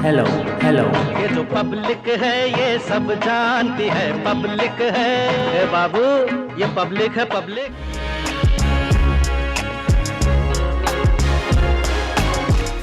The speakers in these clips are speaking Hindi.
Hello hello. ये जो पब्लिक है ये सब जानती है, पब्लिक है ए बाबू, ये पब्लिक है पब्लिक।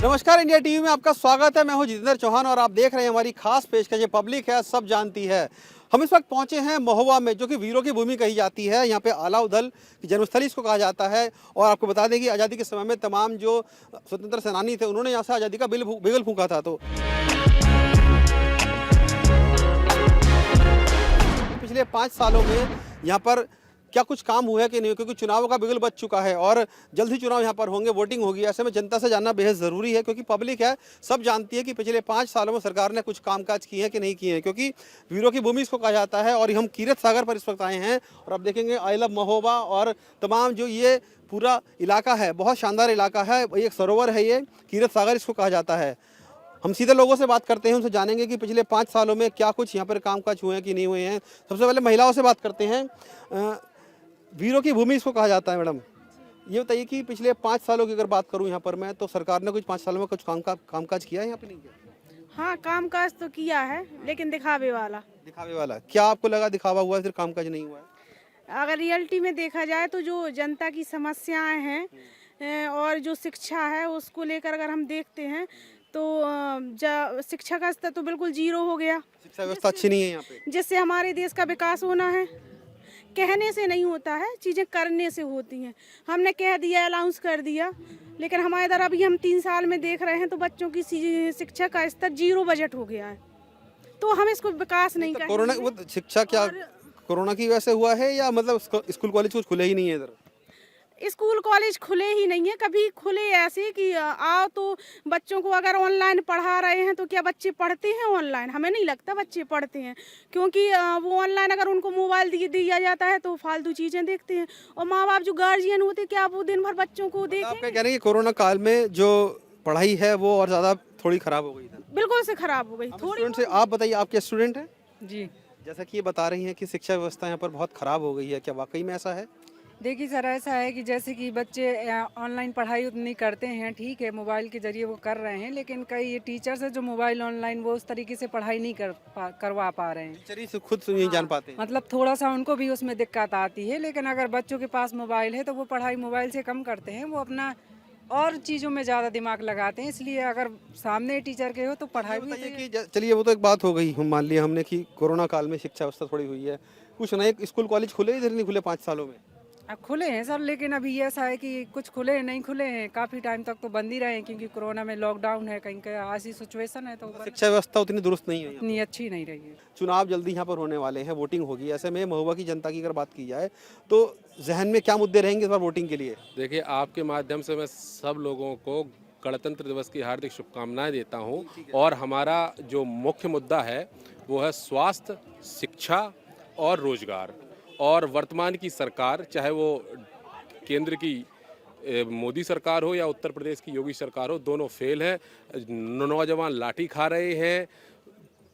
नमस्कार, इंडिया टीवी में आपका स्वागत है। मैं हूं जितेंद्र चौहान और आप देख रहे हैं हमारी खास पेशकश ये पब्लिक है सब जानती है। हम इस वक्त पहुंचे हैं महोबा में, जो कि वीरों की भूमि कही जाती है। यहाँ पे अलाउद्दीन की जन्मस्थली इसको कहा जाता है। और आपको बता दें कि आज़ादी के समय में तमाम जो स्वतंत्र सेनानी थे उन्होंने यहाँ से आज़ादी का बिगुल फूंका था। तो पिछले 5 सालों में यहाँ पर क्या कुछ काम हुआ है कि नहीं, क्योंकि चुनावों का बिगुल बज चुका है और जल्द ही चुनाव यहाँ पर होंगे, वोटिंग होगी। ऐसे में जनता से जानना बेहद ज़रूरी है, क्योंकि पब्लिक है सब जानती है कि पिछले 5 सालों में सरकार ने कुछ कामकाज किए हैं कि नहीं किए हैं, क्योंकि वीरों की भूमि इसको कहा जाता है। और हम कीरत सागर पर इस वक्त आए हैं और आप देखेंगे आई लव महोबा और तमाम जो ये पूरा इलाका है, बहुत शानदार इलाका है। एक सरोवर है, ये कीरत सागर इसको कहा जाता है। हम सीधे लोगों से बात करते हैं, उनसे जानेंगे कि पिछले 5 सालों में क्या कुछ यहाँ पर कामकाज हुए हैं कि नहीं हुए हैं। सबसे पहले महिलाओं से बात करते हैं। वीरों की भूमि इसको कहा जाता है। मैडम, ये बताइए कि पिछले 5 सालों की अगर बात करूं यहाँ पर मैं, तो सरकार ने कुछ 5 सालों में कुछ कामकाज किया है यहाँ पे, नहीं किया? हाँ, कामकाज तो किया है, लेकिन दिखावे वाला। दिखावे वाला क्या आपको लगा? दिखावा हुआ है, फिर कामकाज नहीं हुआ है? अगर रियलिटी में देखा जाए तो जो जनता की समस्याएं हैं और जो शिक्षा है उसको लेकर अगर हम देखते हैं तो शिक्षा का स्तर तो बिल्कुल जीरो हो गया। शिक्षा व्यवस्था अच्छी नहीं है यहाँ पे, जिससे हमारे देश का विकास होना है। कहने से नहीं होता है, चीज़ें करने से होती हैं। हमने कह दिया, अनाउंस कर दिया, लेकिन हमारे इधर अभी हम 3 साल में देख रहे हैं तो बच्चों की शिक्षा का स्तर 0 बजट हो गया है। तो हम इसको विकास नहीं कहेंगे। कोरोना वो शिक्षा क्या कोरोना की वजह से हुआ है, या मतलब स्कूल कॉलेज कुछ खुले ही नहीं है इधर? स्कूल कॉलेज खुले ही नहीं है। कभी खुले ऐसे कि आओ तो बच्चों को अगर ऑनलाइन पढ़ा रहे हैं तो क्या बच्चे पढ़ते हैं ऑनलाइन? हमें नहीं लगता बच्चे पढ़ते हैं, क्योंकि वो ऑनलाइन अगर उनको मोबाइल दिया जाता है तो फालतू चीज़ें देखते हैं। और माँ बाप जो गार्जियन होते, क्या वो दिन भर बच्चों को देखें? आप क्या कह रहे हैं कि कोरोना काल में जो पढ़ाई है वो और ज़्यादा थोड़ी खराब हो गई इधर? बिल्कुल से खराब हो गई थोड़ी से। आप बताइए, आप क्या स्टूडेंट हैं? जी, जैसा कि ये बता रही हैं कि शिक्षा व्यवस्था यहाँ पर बहुत खराब हो गई है, क्या वाकई में ऐसा है? देखिए सर, ऐसा है कि जैसे कि बच्चे ऑनलाइन पढ़ाई उतनी करते हैं, ठीक है, मोबाइल के जरिए वो कर रहे हैं, लेकिन कई टीचर्स है जो मोबाइल ऑनलाइन वो उस तरीके से पढ़ाई नहीं करवा पा रहे हैं। टीचर ही खुद नहीं जान पाते, मतलब थोड़ा सा उनको भी उसमें दिक्कत आती है। लेकिन अगर बच्चों के पास मोबाइल है तो वो पढ़ाई मोबाइल से कम करते हैं, वो अपना और चीज़ों में ज़्यादा दिमाग लगाते हैं। इसलिए अगर सामने टीचर के हो तो पढ़ाई भी कि चलिए वो तो एक बात हो गई। हम मान लिया हमने कि कोरोना काल में शिक्षा व्यवस्था थोड़ी हुई है, कुछ नए स्कूल कॉलेज खुले इधर नहीं खुले 5 सालों में? खुले हैं सर, लेकिन अभी ऐसा है कि कुछ खुले हैं, नहीं खुले हैं। काफ़ी टाइम तक तो बंद ही रहे हैं, क्योंकि कोरोना में लॉकडाउन है, कहीं का ऐसी सिचुएशन है, तो शिक्षा व्यवस्था उतनी दुरुस्त नहीं है, इतनी अच्छी नहीं रही है। चुनाव जल्दी यहाँ पर होने वाले हैं, वोटिंग होगी। ऐसे में महोबा की जनता की अगर बात की जाए तो जहन में क्या मुद्दे रहेंगे इस बार वोटिंग के लिए? देखिए, आपके माध्यम से मैं सब लोगों को गणतंत्र दिवस की हार्दिक शुभकामनाएं देता हूं। और हमारा जो मुख्य मुद्दा है वो है स्वास्थ्य, शिक्षा और रोजगार। और वर्तमान की सरकार, चाहे वो केंद्र की मोदी सरकार हो या उत्तर प्रदेश की योगी सरकार हो, दोनों फेल है। नौजवान लाठी खा रहे हैं।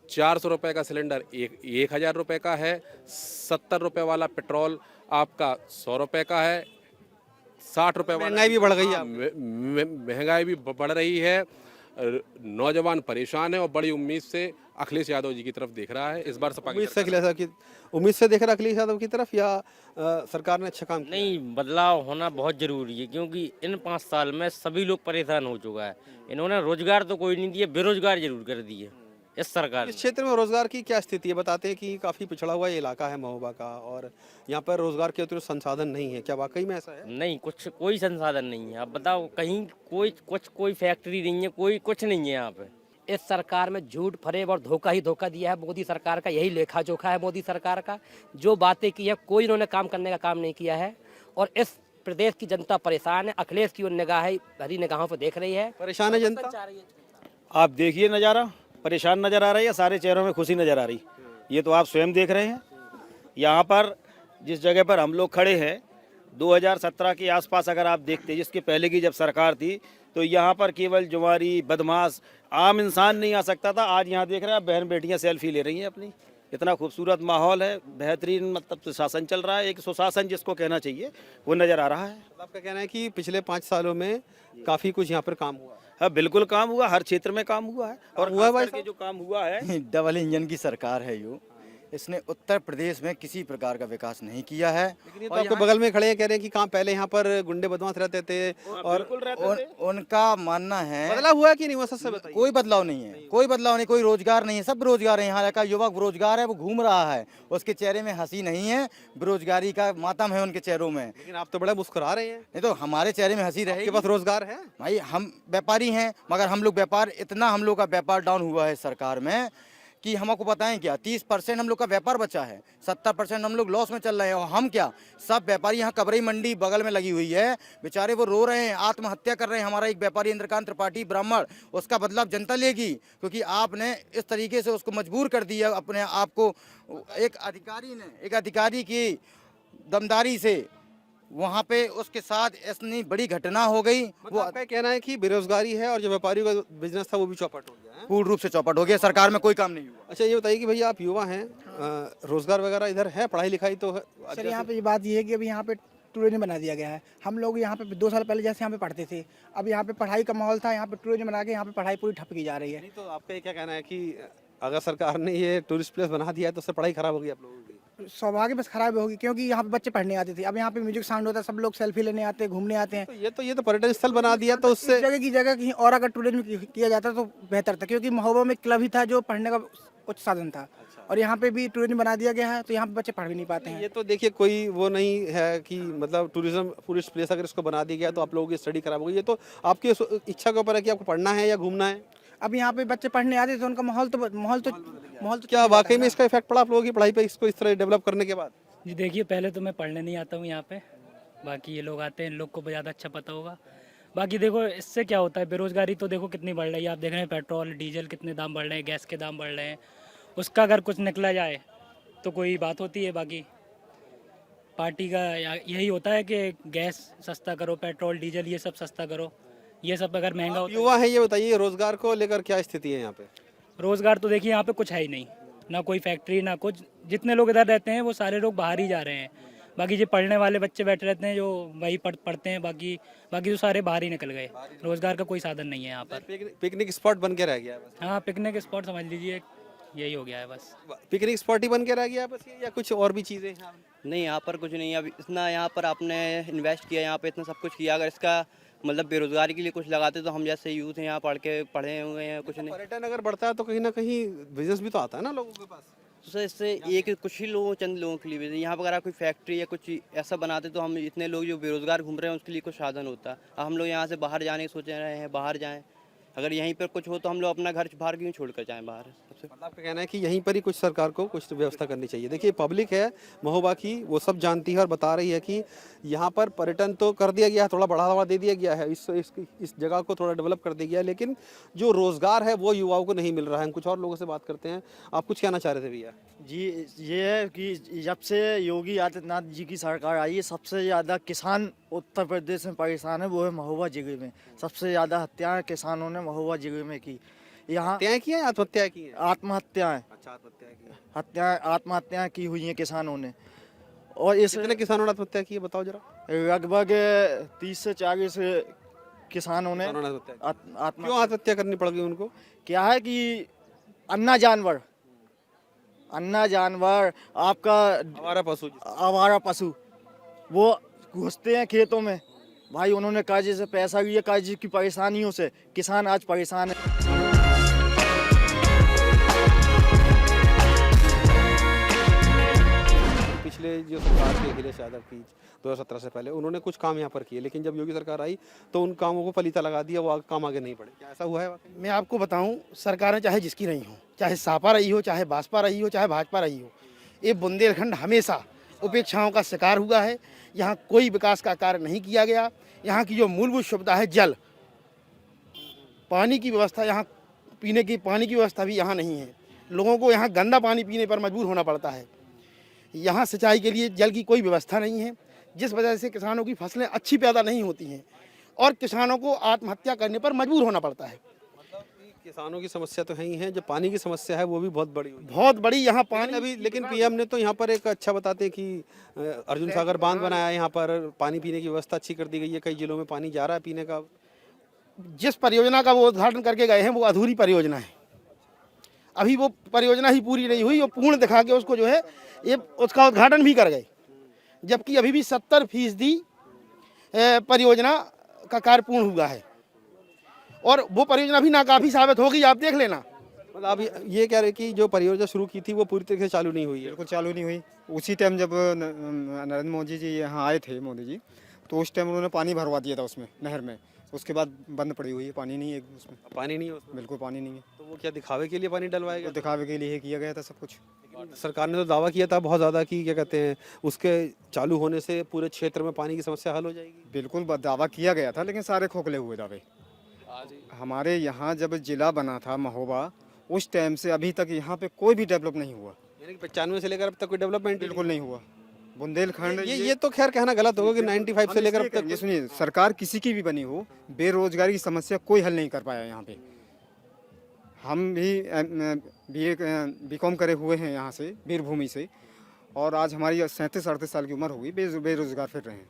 400 रुपये का सिलेंडर 1000 रुपये का है। 70 रुपये वाला पेट्रोल आपका 100 रुपये का है। 60 रुपये वाला महंगाई भी बढ़ गई है। महंगाई भी बढ़ रही है। नौजवान परेशान है और बड़ी उम्मीद से अखिलेश यादव जी की तरफ देख रहा है। इस बार सपा उम्मीद से देख रहा अखिलेश यादव की तरफ, या सरकार ने अच्छा काम किया? नहीं, बदलाव होना बहुत जरूरी है, क्योंकि इन 5 साल में सभी लोग परेशान हो चुका है। इन्होंने रोजगार तो कोई नहीं दिया, बेरोजगार जरूर कर दिए इस सरकार। इस क्षेत्र में रोजगार की क्या स्थिति है? बताते हैं कि काफी पिछड़ा हुआ ये इलाका है महोबा का, और यहाँ पर रोजगार के उतने संसाधन नहीं है। क्या वाकई में ऐसा है? नहीं, कोई संसाधन नहीं है। आप बताओ, कहीं कोई फैक्ट्री नहीं है, कोई कुछ नहीं है यहाँ पे। इस सरकार में झूठ, फरेब और धोखा ही धोखा दिया है मोदी सरकार का। यही लेखा जोखा है मोदी सरकार का। जो बातें की है, कोई इन्होंने काम करने का काम नहीं किया है। और इस प्रदेश की जनता परेशान है। अखिलेश की भरी निगाहों पर देख रही है। परेशान है जनता। आप देखिए नज़ारा, परेशान नज़र आ रही है, सारे चेहरों में खुशी नज़र आ रही। ये तो आप स्वयं देख रहे हैं। यहाँ पर जिस जगह पर हम लोग खड़े हैं, 2017 के आसपास अगर आप देखते, जिसके पहले की जब सरकार थी, तो यहाँ पर केवल जुआरी, बदमाश, आम इंसान नहीं आ सकता था। आज यहाँ देख रहे हैं, बहन बेटियाँ सेल्फी ले रही हैं अपनी। इतना खूबसूरत माहौल है, बेहतरीन मतलब सुशासन चल रहा है। एक सुशासन जिसको कहना चाहिए वो नज़र आ रहा है। आपका कहना है कि पिछले 5 सालों में काफ़ी कुछ यहाँ पर काम हुआ? हाँ बिल्कुल काम हुआ, हर क्षेत्र में काम हुआ है। और हुआ है भाई खास करके जो काम हुआ है, डबल इंजन की सरकार है यो। इसने उत्तर प्रदेश में किसी प्रकार का विकास नहीं किया है। लेकिन ये तो आपके बगल में खड़े हैं, कह रहे हैं कि कहाँ पहले यहाँ पर गुंडे बदमाश रहते थे और बिल्कुल रहते थे। उनका मानना है बदला हुआ है कि नहीं हुआ, सबसे बताइए। कोई बदलाव नहीं है, कोई बदलाव नहीं, कोई रोजगार नहीं है, सब बेरोजगार है। यहाँ का युवक बेरोजगार है, वो घूम रहा है, उसके चेहरे में हंसी नहीं है, बेरोजगारी का मातम है उनके चेहरों में। लेकिन आप तो बड़ा मुस्कुरा रहे हैं। नहीं तो हमारे चेहरे में हंसी आपके रहेगी। पास रोजगार है? भाई हम व्यापारी हैं, मगर हम लोग व्यापार, इतना हम लोग का व्यापार डाउन हुआ है सरकार में कि हमको बताएं क्या, 30% हम लोग का व्यापार बचा है, 70% हम लोग लॉस में चल रहे हैं। और हम क्या, सब व्यापारी, यहाँ कबरई मंडी बगल में लगी हुई है, बेचारे वो रो रहे हैं, आत्महत्या कर रहे हैं। हमारा एक व्यापारी इंद्रकांत त्रिपाठी ब्राह्मण, उसका बदला जनता लेगी, क्योंकि आपने इस तरीके से उसको मजबूर कर दिया अपने आप को। एक अधिकारी की दमदारी से वहाँ पे उसके साथ इतनी बड़ी घटना हो गई। वो आपका कहना है कि बेरोजगारी है और जो व्यापारियों का बिजनेस था वो भी चौपट हो गया है? पूर्ण रूप से चौपट हो गया, सरकार में कोई काम नहीं हुआ। अच्छा, ये बताइए कि भैया आप युवा हैं, रोजगार वगैरह इधर है, पढ़ाई लिखाई तो है? सर यहाँ पे ये बात ये है कि अभी यहाँ पे टूरिज्म बना दिया गया है। हम लोग यहाँ पे 2 साल पहले जैसे यहाँ पे पढ़ते थे, अब यहाँ पे पढ़ाई का माहौल था, यहाँ पे टूरिज्म बना के यहाँ पे पढ़ाई पूरी ठप की जा रही है। नहीं तो आपका ये क्या कहना है कि अगर सरकार ने ये टूरिस्ट प्लेस बना दिया है तो उससे पढ़ाई खराब होगी आप लोगों की? सौभाग्य बस खराब होगी, क्योंकि यहाँ पे बच्चे पढ़ने आते थे, अब यहाँ पे म्यूजिक साउंड होता है, सब लोग सेल्फी लेने आते हैं, घूमने आते हैं। तो ये तो पर्यटन स्थल बना दिया, तो उससे इस जगह की जगह कहीं और अगर टूरिज्म किया जाता तो बेहतर था, क्योंकि महोबा में क्लब ही था जो पढ़ने का उच्च साधन था। और यहाँ पे भी टूरिज्म बना दिया गया है, तो यहाँ पे बच्चे पढ़ भी नहीं पाते हैं। ये तो देखिए कोई वो नहीं है कि मतलब टूरिस्ट प्लेस अगर इसको बना दिया गया तो आप लोगों की स्टडी खराब होगी। ये तो आपकी इच्छा के ऊपर है कि आपको पढ़ना है या घूमना है। अब यहाँ पे बच्चे पढ़ने आते थे, उनका माहौल तो क्या वाकई में इसका इफेक्ट पड़ा आप लोगों की पढ़ाई पे, इसको इस तरह डेवलप करने के बाद? जी देखिए, पहले तो मैं पढ़ने नहीं आता हूँ यहाँ पे, बाकी ये लोग आते हैं, इन लोग को ज़्यादा अच्छा पता होगा। बाकी देखो इससे क्या होता है, बेरोजगारी तो देखो कितनी बढ़ रही है, आप देख रहे हैं पेट्रोल डीजल कितने दाम बढ़ रहे हैं, गैस के दाम बढ़ रहे हैं। उसका अगर कुछ निकला जाए तो कोई बात होती है। बाकी पार्टी का यही होता है कि गैस सस्ता करो, पेट्रोल डीजल ये सब सस्ता करो, ये सब अगर महंगा होता है। युवा है, ये बताइए रोजगार को लेकर क्या स्थिति है यहाँ पे? रोजगार तो देखिए यहाँ पे कुछ है ही नहीं, ना कोई फैक्ट्री ना कुछ। जितने लोग इधर रहते हैं वो सारे लोग बाहर ही जा रहे हैं। बाकी जो पढ़ने वाले बच्चे बैठे रहते हैं जो वही पढ़ते हैं, बाकी तो सारे बाहर ही निकल गए। रोजगार का कोई साधन नहीं है यहाँ पर। पिकनिक स्पॉट बन के रह गया है बस? हाँ, पिकनिक स्पॉट समझ लीजिए यही हो गया है बस। पिकनिक स्पॉट ही बन के रह गया है बस, या कुछ और भी चीजें हैं? नहीं, यहाँ पर कुछ नहीं है। अभी इतना यहाँ पर आपने इन्वेस्ट किया, यहाँ पे इतना सब कुछ किया, अगर इसका मतलब बेरोजगारी के लिए कुछ लगाते तो हम जैसे यूथ हैं यहाँ पढ़े हुए हैं, कुछ नहीं। पर्यटन अगर बढ़ता है तो कहीं ना कहीं बिजनेस भी तो आता है ना लोगों के पास। तो सर इससे एक कुछ ही लोगों, चंद लोगों के लिए यहाँ पर अगर कोई फैक्ट्री या कुछ ऐसा बनाते तो हम इतने लोग जो बेरोजगार घूम रहे हैं उसके लिए कुछ साधन होता। अब हम लोग यहाँ से बाहर जाने की सोच रहे हैं, बाहर जाएँ। अगर यहीं पर कुछ हो तो हम लोग अपना घर बाहर क्यों छोड़ कर जाएँ बाहर? मतलब आपका कहना है कि यहीं पर ही कुछ सरकार को कुछ व्यवस्था करनी चाहिए। देखिए पब्लिक है महोबा की, वो सब जानती है और बता रही है कि यहाँ पर पर्यटन तो कर दिया गया है, थोड़ा बढ़ावा दे दिया गया है, इस जगह को थोड़ा डेवलप कर दिया गया है, लेकिन जो रोजगार है वो युवाओं को नहीं मिल रहा है। हम कुछ और लोगों से बात करते हैं। आप कुछ कहना चाह रहे थे भैया? जी, ये है कि जब से योगी आदित्यनाथ जी की सरकार आई है, सबसे ज़्यादा किसान उत्तर प्रदेश में परेशान है, वो है महोबा जिले में। सबसे ज़्यादा हत्याएं किसानों ने महोबा जिले में की। यहाँ हत्याएं की हैं, आत्महत्याएं की हैं? आत्महत्याएं। अच्छा, आत्महत्याएं की। आत्महत्याएं की हुई हैं किसानों ने। और इस कितने किसानों ने आत्महत्या की है बताओ जरा? लगभग 30 से 40 किसानों ने क्यों आत्महत्या करनी पड़ गई उनको? क्या है कि अन्ना जानवर आपका आवारा पशु वो घुसते हैं खेतों में। भाई उन्होंने कर्जे से पैसा लिया, कर्जे की परेशानियों से किसान आज परेशान है। पिछले जो सरकार थी अखिलेश यादव की 2017 से पहले, उन्होंने कुछ काम यहाँ पर किए, लेकिन जब योगी सरकार आई तो उन कामों को फलीता लगा दिया, वो काम आगे नहीं बढ़े। क्या ऐसा हुआ है? मैं आपको बताऊं, सरकारें चाहे जिसकी रही हो, चाहे सपा रही हो, चाहे बसपा रही हो, चाहे भाजपा रही हो, ये बुंदेलखंड हमेशा उपेक्षाओं का शिकार हुआ है। यहाँ कोई विकास का कार्य नहीं किया गया। यहाँ की जो मूलभूत सुविधा है, जल, पानी की व्यवस्था, यहाँ पीने की पानी की व्यवस्था भी यहाँ नहीं है। लोगों को यहाँ गंदा पानी पीने पर मजबूर होना पड़ता है। यहाँ सिंचाई के लिए जल की कोई व्यवस्था नहीं है, जिस वजह से किसानों की फसलें अच्छी पैदा नहीं होती हैं और किसानों को आत्महत्या करने पर मजबूर होना पड़ता है। किसानों की समस्या तो है ही है, जो पानी की समस्या है वो भी बहुत बड़ी यहाँ पानी अभी। लेकिन पीएम ने तो यहाँ पर एक अच्छा बताते हैं कि अर्जुन सागर बांध बनाया है, यहाँ पर पानी पीने की व्यवस्था अच्छी कर दी गई है, कई जिलों में पानी जा रहा है पीने का। जिस परियोजना का वो उद्घाटन करके गए हैं वो अधूरी परियोजना है। अभी वो परियोजना ही पूरी नहीं हुई, वो पूर्ण दिखा के उसको जो है ये उसका उद्घाटन भी कर गए, जबकि अभी भी 70% परियोजना का कार्य पूर्ण हुआ है और वो परियोजना भी नाकाफी साबित होगी, आप देख लेना। मतलब आप ये कह रहे कि जो परियोजना शुरू की थी वो पूरी तरीके से चालू नहीं हुई है? बिल्कुल चालू नहीं हुई। उसी टाइम जब नरेंद्र मोदी जी यहाँ आए थे, मोदी जी, तो उस टाइम उन्होंने पानी भरवा दिया था उसमें, नहर में। उसके बाद बंद पड़ी हुई है, पानी नहीं है उसमें। पानी नहीं है उसमें? बिल्कुल पानी नहीं है। तो वो क्या दिखावे के लिए पानी डलवाएगा? तो दिखावे के लिए किया गया था सब कुछ। सरकार ने तो दावा किया था बहुत ज़्यादा कि क्या कहते हैं उसके चालू होने से पूरे क्षेत्र में पानी की समस्या हल हो जाएगी। बिल्कुल दावा किया गया था, लेकिन सारे खोखले हुए दावे। हमारे यहाँ जब जिला बना था महोबा, उस टाइम से अभी तक यहाँ पे कोई भी डेवलप नहीं हुआ। यानी कि 95 से लेकर अब तक कोई डेवलपमेंट बिल्कुल नहीं हुआ। बुंदेलखंड ये तो खैर कहना गलत होगा कि 95 से लेकर अब तक। ये सुनिए, सरकार किसी की भी बनी हो, बेरोजगारी की समस्या कोई हल नहीं कर पाया यहाँ पे। हम भी बीकॉम करे हुए हैं यहाँ से, वीरभूमि से, और आज हमारी 37-38 साल की उम्र हो गई, बेरोजगार फिर रहे हैं।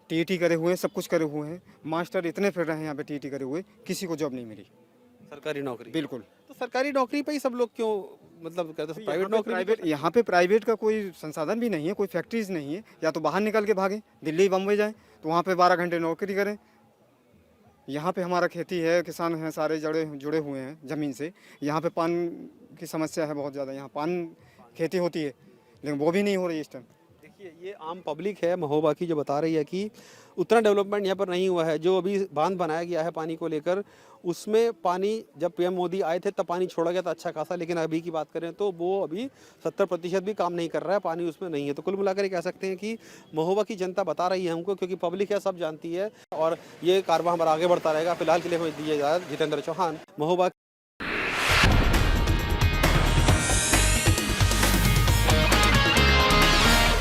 टीईटी करे हुए हैं, सब कुछ करे हुए हैं, मास्टर इतने फिर रहे हैं यहाँ पे टीईटी करे हुए, किसी को जॉब नहीं मिली सरकारी नौकरी। बिल्कुल। तो सरकारी नौकरी पे ही सब लोग क्यों मतलब कहते हैं प्राइवेट नौकरी? यहाँ पे प्राइवेट का कोई संसाधन भी नहीं है, कोई फैक्ट्रीज नहीं है। या तो बाहर निकल के भागें, दिल्ली बम्बई जाएं, तो वहाँ पे 12 घंटे नौकरी करें। यहाँ पे हमारा खेती है, किसान हैं, सारे जुड़े हुए हैं ज़मीन से। यहाँ पे पान की समस्या है बहुत ज़्यादा, यहाँ पान खेती होती है, लेकिन वो भी नहीं हो रही इस टाइम। देखिए, ये आम पब्लिक है महोबा की जो बता रही है कि उतना डेवलपमेंट यहाँ पर नहीं हुआ है। जो अभी बांध बनाया गया है पानी को लेकर, उसमें पानी जब पीएम मोदी आए थे तब पानी छोड़ा गया था अच्छा खासा, लेकिन अभी की बात करें तो वो अभी 70% भी काम नहीं कर रहा है, पानी उसमें नहीं है। तो कुल मिलाकर कह सकते हैं कि महोबा की जनता बता रही है हमको, क्योंकि पब्लिक है, सब जानती है, और ये कारवां हमारा आगे बढ़ता रहेगा। फिलहाल के लिए हमें दीजिए इजाज़त। जितेंद्र चौहान, महोबा।